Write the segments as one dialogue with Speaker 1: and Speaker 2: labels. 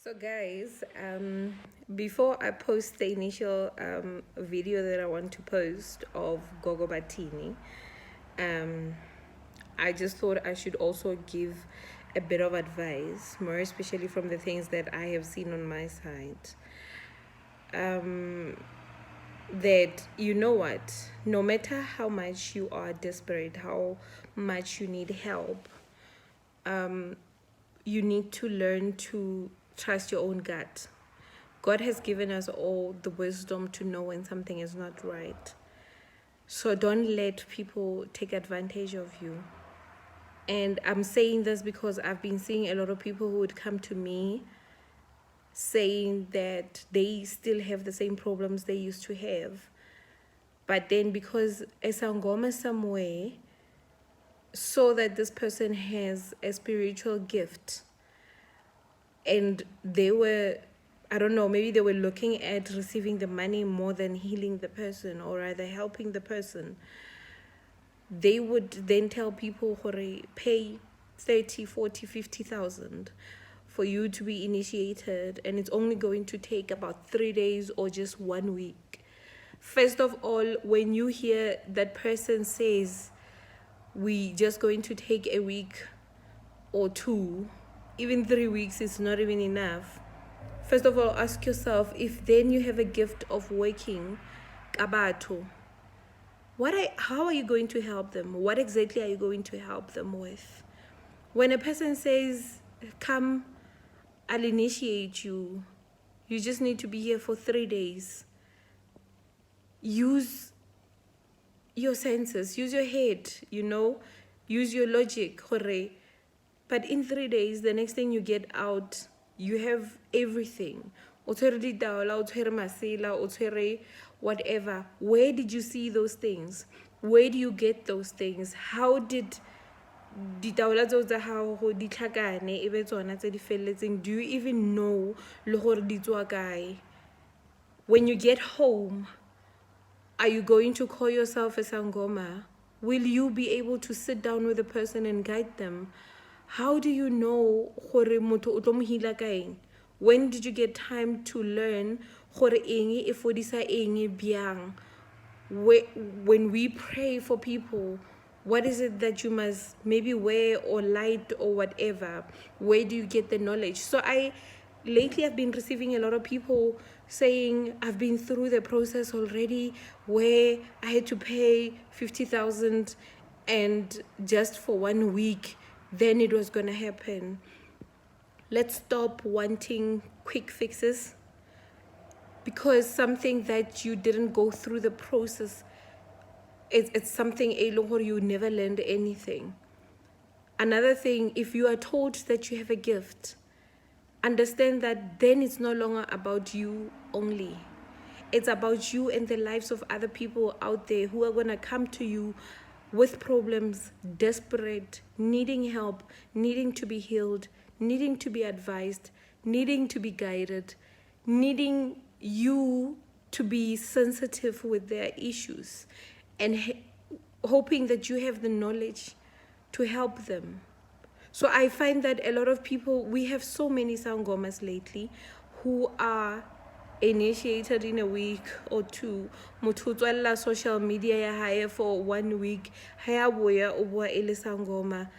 Speaker 1: So guys, before I post the initial video that I want to post of Gogo Batini, um, I just thought I should also give a bit of advice, more especially from the things that I have seen on my side. That you know what, no matter how much you are desperate, how much you need help, you need to learn to trust your own gut. God has given us all the wisdom to know when something is not right. So don't let people take advantage of you. And I'm saying this because I've been seeing a lot of people who would come to me saying that they still have the same problems they used to have. But then because esangoma somewhere saw that this person has a spiritual gift, and they were, I don't know, maybe they were looking at receiving the money more than healing the person or rather helping the person, they would then tell people, pay 30, 40, 50,000 for you to be initiated, and it's only going to take about 3 days or just 1 week. First of all, when you hear that person says, we just going to take a week or two, even 3 weeks is not even enough. First of all, ask yourself, if then you have a gift of working, kabato, how are you going to help them? What exactly are you going to help them with? When a person says, come, I'll initiate you, you just need to be here for 3 days. Use your senses, use your head, use your logic. But in 3 days, the next thing you get out, you have everything. Whatever. Where did you see those things? Where do you get those things? How did ditaola tseo tsa gago di tlhakane e be tsona tse di feleletseng? Do you even know le gore di tswa kae? When you get home, are you going to call yourself a sangoma? Will you be able to sit down with a person and guide them? How do you know gore motho o tlo mo hila ka eng? When did you get time to learn gore eng e fodisa eng byang? When we pray for people, what is it that you must maybe wear or light or whatever? Where do you get the knowledge? So lately I've been receiving a lot of people saying, I've been through the process already where I had to pay 50,000 and just for 1 week, then it was going to happen. Let's stop wanting quick fixes, because something that you didn't go through the process, it's something you never learned anything. Another thing, if you are told that you have a gift, understand that then it's no longer about you only. It's about you and the lives of other people out there who are going to come to you with problems, desperate, needing help, needing to be healed, needing to be advised, needing to be guided, needing you to be sensitive with their issues, and hoping that you have the knowledge to help them. So I find that a lot of people, we have so many sangomas lately who are initiated in a week or two. Motho o tswalela social media ya hae for 1 week, haya boya o bua e le sangoma.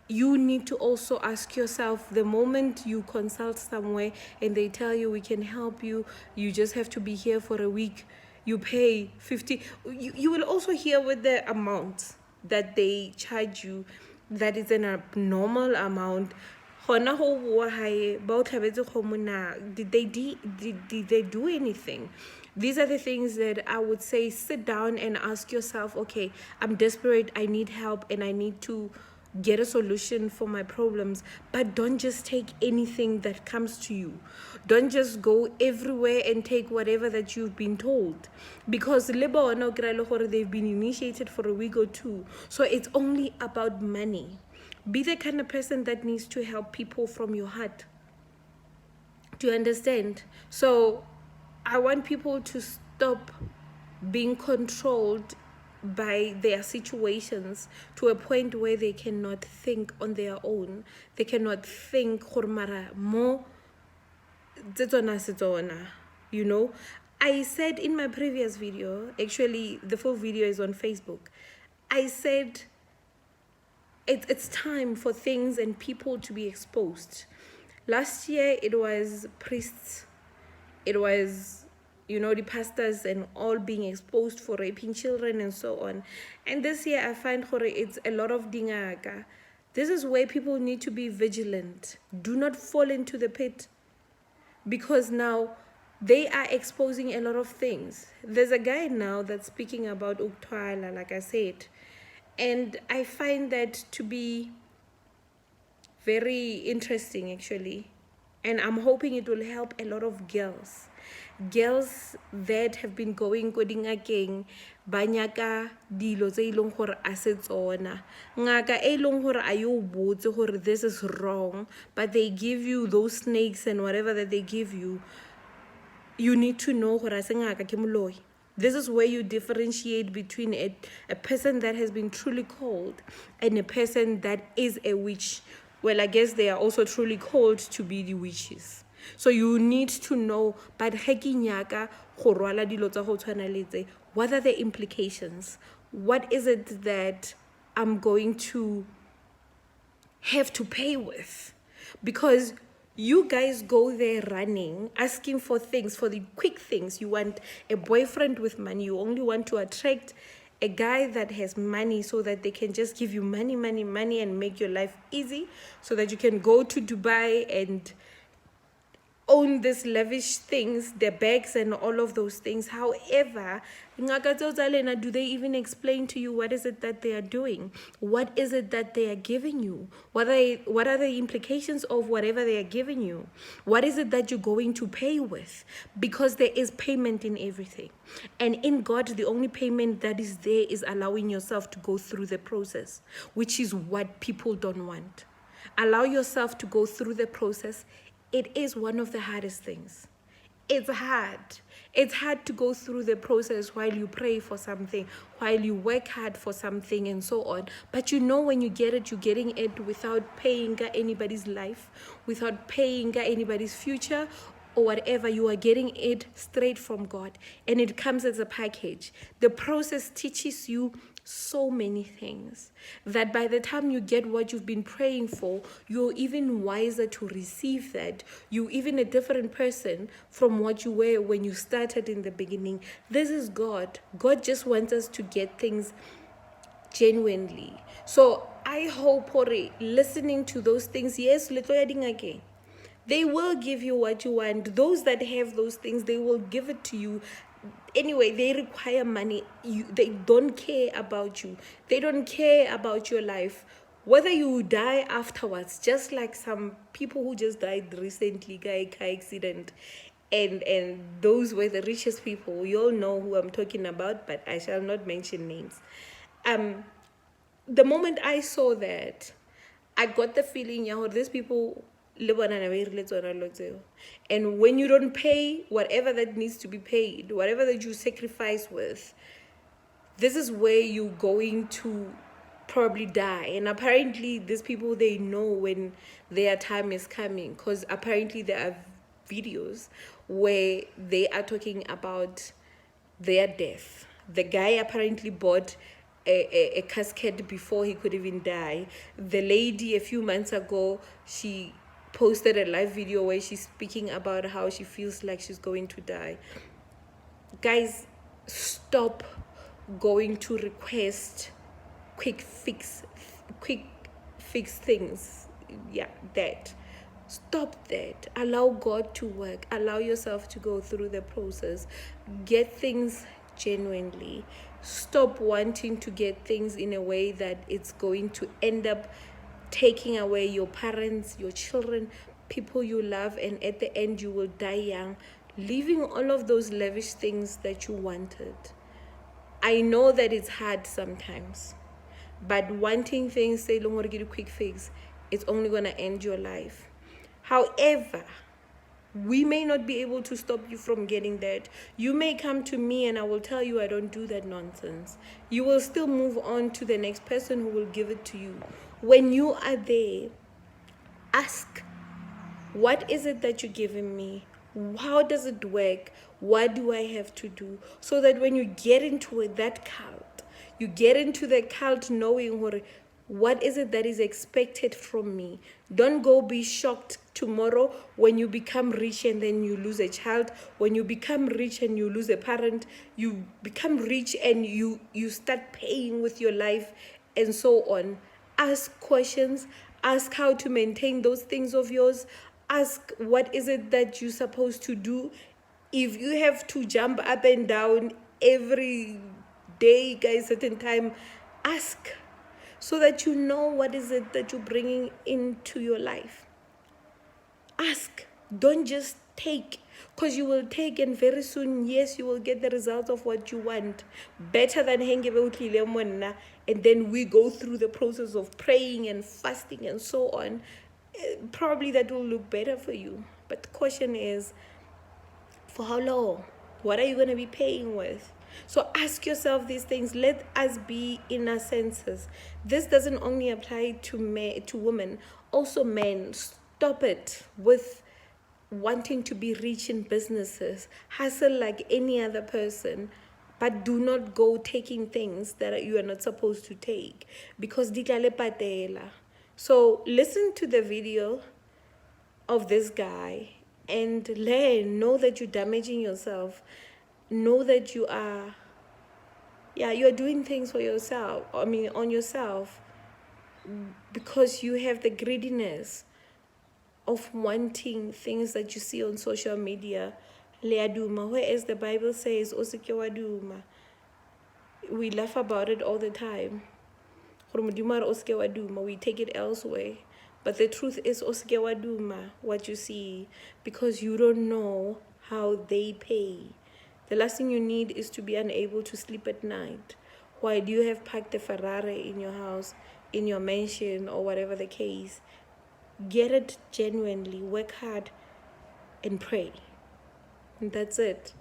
Speaker 1: You need to also ask yourself, the moment you consult somewhere and they tell you we can help you, you just have to be here for a week, you pay 50. You will also hear with the amount that they charge you, that is an abnormal amount. Did they do anything? These are the things that I would say, sit down and ask yourself, okay, I'm desperate, I need help, and I need to get a solution for my problems. But don't just take anything that comes to you. Don't just go everywhere and take whatever that you've been told, because they've been initiated for a week or two, so it's only about money. Be the kind of person that needs to help people from your heart. Do you understand? So I want people to stop being controlled by their situations to a point where they cannot think on their own. They cannot think, mara mo you know. I said in my previous video, actually the full video is on Facebook, I said it's time for things and people to be exposed. Last year it was priests, it was, you know, the pastors and all being exposed for raping children and so on. And this year I find it's a lot of dingaka. This is where people need to be vigilant. Do not fall into the pit, because now they are exposing a lot of things. There's a guy now that's speaking about Uktwala, like I said, and I find that to be very interesting actually, and I'm hoping it will help a lot of girls that have been going coding again banyaka dilo tse ilong gore a se tsona ngaka e ilong gore a yo botse gore this is wrong, but they give you those snakes and whatever that they give you. You need to know gore a se ngaka ke moloi. This is where you differentiate between a person that has been truly called and a person that is a witch. Well, I guess they are also truly called to be the witches. So you need to know, but what are the implications? What is it that I'm going to have to pay with? Because you guys go there running, asking for things, for the quick things. You want a boyfriend with money. You only want to attract a guy that has money so that they can just give you money and make your life easy so that you can go to Dubai and own these lavish things, their bags and all of those things. However, do they even explain to you what is it that they are doing? What is it that they are giving you? What are the implications of whatever they are giving you? What is it that you're going to pay with? Because there is payment in everything. And in God, the only payment that is there is allowing yourself to go through the process, which is what people don't want. Allow yourself to go through the process. It is one of the hardest things. It's hard. It's hard to go through the process while you pray for something, while you work hard for something and so on. But you know when you get it, you're getting it without paying anybody's life, without paying anybody's future or whatever. You are getting it straight from God, and it comes as a package. The process teaches you so many things that by the time you get what you've been praying for, you're even wiser to receive that. You're even a different person from what you were when you started in the beginning. This is God. God just wants us to get things genuinely. So I hope listening to those things, yes, again, they will give you what you want. Those that have those things, they will give it to you. Anyway, they require money. They don't care about you. They don't care about your life. Whether you die afterwards, just like some people who just died recently, car accident, and those were the richest people. You all know who I'm talking about, but I shall not mention names. The moment I saw that, I got the feeling, these people, and when you don't pay whatever that needs to be paid, whatever that you sacrifice with, this is where you're going to probably die. And apparently these people, they know when their time is coming, because apparently there are videos where they are talking about their death. The guy apparently bought a casket before he could even die. The lady a few months ago, she posted a live video where she's speaking about how she feels like she's going to die. Guys, stop going to request quick fix things. That. Stop that. Allow God to work. Allow yourself to go through the process. Get things genuinely. Stop wanting to get things in a way that it's going to end up taking away your parents, your children, people you love, and at the end you will die young, leaving all of those lavish things that you wanted. I know that it's hard sometimes, but wanting things, say, don't want to get a quick fix, it's only going to end your life. However, we may not be able to stop you from getting that. You may come to me and I will tell you I don't do that nonsense. You will still move on to the next person who will give it to you. When you are there, ask What is it that you're giving me? How does it work? What do I have to do? So that when you get into that cult, you get into the cult knowing what is it that is expected from me. Don't go be shocked tomorrow when you become rich and then you lose a child. When you become rich and you lose a parent, you become rich and you start paying with your life and so on. Ask questions. Ask how to maintain those things of yours. Ask what is it that you're supposed to do. If you have to jump up and down every day, guys, certain time, ask so that you know what is it that you're bringing into your life. Ask. Don't just take, because you will take and very soon, yes, you will get the results of what you want. Better than and then we go through the process of praying and fasting and so on. Probably that will look better for you. But the question is, for how long? What are you going to be paying with? So ask yourself these things. Let us be in our senses. This doesn't only apply to women, also men. Stop it with wanting to be rich in businesses. Hustle like any other person, but do not go taking things that you are not supposed to take, because di tla le patela. So listen to the video of this guy and learn. Know that you're damaging yourself. Know that you are doing things for yourself, on yourself, because you have the greediness of wanting things that you see on social media. Leaduma, whereas the Bible says osike wa duma. We laugh about it all the time. We take it elsewhere. But the truth is osike wa duma, what you see, because you don't know how they pay. The last thing you need is to be unable to sleep at night. Why do you have parked a Ferrari in your house, in your mansion, or whatever the case? Get it genuinely, work hard, and pray. And that's it.